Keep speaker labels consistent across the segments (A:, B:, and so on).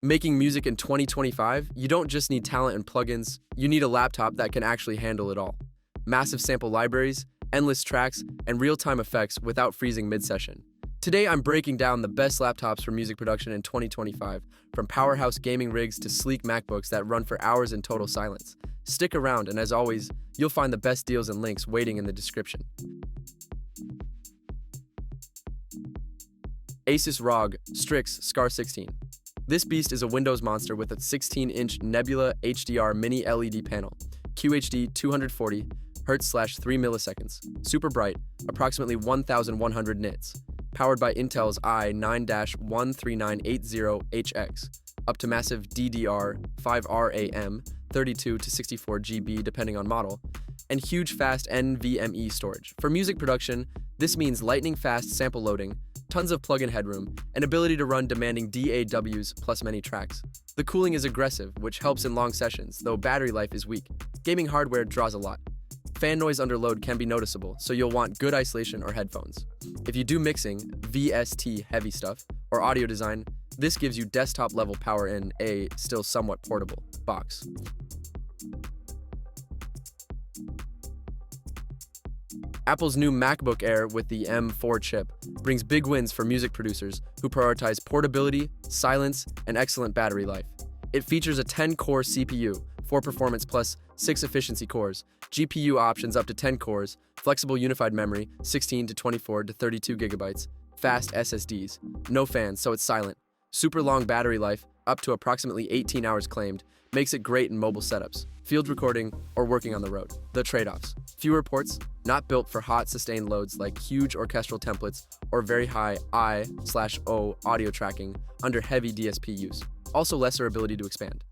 A: Making music in 2025, you don't just need talent and plugins, you need a laptop that can actually handle it all. Massive sample libraries, endless tracks, and real-time effects without freezing mid-session. Today I'm breaking down the best laptops for music production in 2025, from powerhouse gaming rigs to sleek MacBooks that run for hours in total silence. Stick around, and as always, you'll find the best deals and links waiting in the description. ASUS ROG Strix Scar 16. This beast is a Windows monster with a 16-inch Nebula HDR mini LED panel, QHD 240 Hz/3 milliseconds, super bright, approximately 1,100 nits, powered by Intel's i9-13980HX, up to massive DDR5 RAM, 32 to 64 GB depending on model, and huge fast NVMe storage. For music production, this means lightning-fast sample loading, tons of plug-in headroom, and ability to run demanding DAWs plus many tracks. The cooling is aggressive, which helps in long sessions, though battery life is weak. Gaming hardware draws a lot. Fan noise under load can be noticeable, so you'll want good isolation or headphones. If you do mixing, VST heavy stuff, or audio design, this gives you desktop-level power in a still somewhat portable box. Apple's new MacBook Air with the M4 chip brings big wins for music producers who prioritize portability, silence, and excellent battery life. It features a 10-core CPU, 4 performance plus 6 efficiency cores, GPU options up to 10 cores, flexible unified memory, 16 to 24 to 32 gigabytes, fast SSDs, no fans so it's silent, super long battery life, up to approximately 18 hours claimed, makes it great in mobile setups, field recording, or working on the road. The trade-offs: fewer ports, not built for hot sustained loads like huge orchestral templates or very high I/O audio tracking under heavy DSP use. Also lesser ability to expand.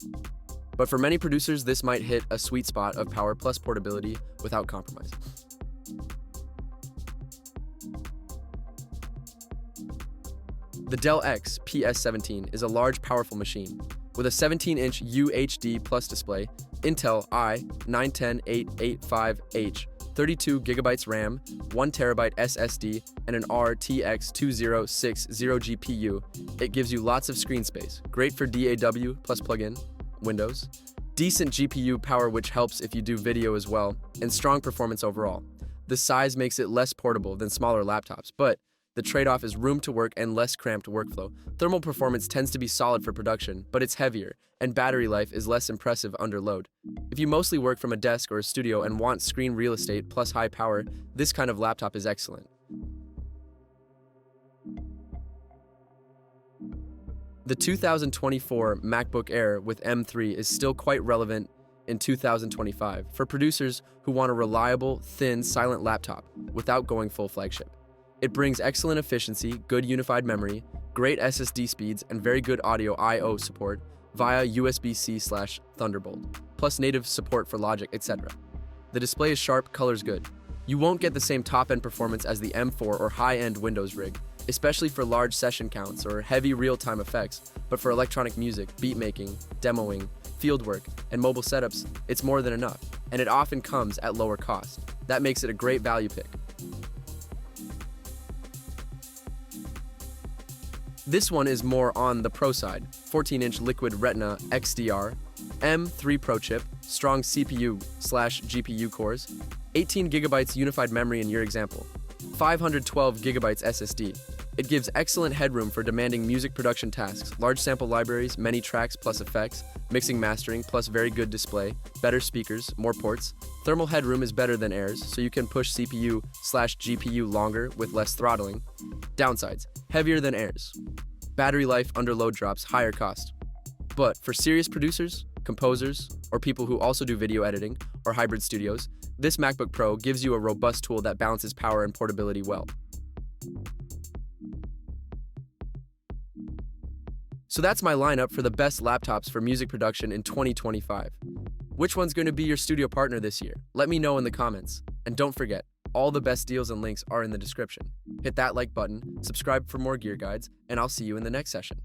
A: But for many producers, this might hit a sweet spot of power plus portability without compromise. The Dell XPS 17 is a large, powerful machine. With a 17-inch UHD Plus display, Intel i9-10885H, 32 GB RAM, 1 TB SSD, and an RTX 2060 GPU, it gives you lots of screen space, great for DAW plus plugin, Windows, decent GPU power which helps if you do video as well, and strong performance overall. The size makes it less portable than smaller laptops, but the trade-off is room to work and less cramped workflow. Thermal performance tends to be solid for production, but it's heavier, and battery life is less impressive under load. If you mostly work from a desk or a studio and want screen real estate plus high power, this kind of laptop is excellent. The 2024 MacBook Air with M3 is still quite relevant in 2025 for producers who want a reliable, thin, silent laptop without going full flagship. It brings excellent efficiency, good unified memory, great SSD speeds, and very good audio I/O support via USB-C/Thunderbolt, plus native support for Logic, etc. The display is sharp, color's good. You won't get the same top-end performance as the M4 or high-end Windows rig, especially for large session counts or heavy real-time effects, but for electronic music, beat making, demoing, fieldwork, and mobile setups, it's more than enough, and it often comes at lower cost. That makes it a great value pick. This one is more on the pro side, 14-inch Liquid Retina XDR, M3 Pro chip, strong CPU/GPU cores, 18 gigabytes unified memory in your example, 512 gigabytes SSD. It gives excellent headroom for demanding music production tasks, large sample libraries, many tracks plus effects, mixing mastering plus very good display, better speakers, more ports. Thermal headroom is better than Air's, so you can push CPU/GPU longer with less throttling. Downsides: heavier than Air's. Battery life under load drops, higher cost. But for serious producers, composers, or people who also do video editing or hybrid studios, this MacBook Pro gives you a robust tool that balances power and portability well. So that's my lineup for the best laptops for music production in 2025. Which one's going to be your studio partner this year? Let me know in the comments. And don't forget, all the best deals and links are in the description. Hit that like button, subscribe for more gear guides, and I'll see you in the next session.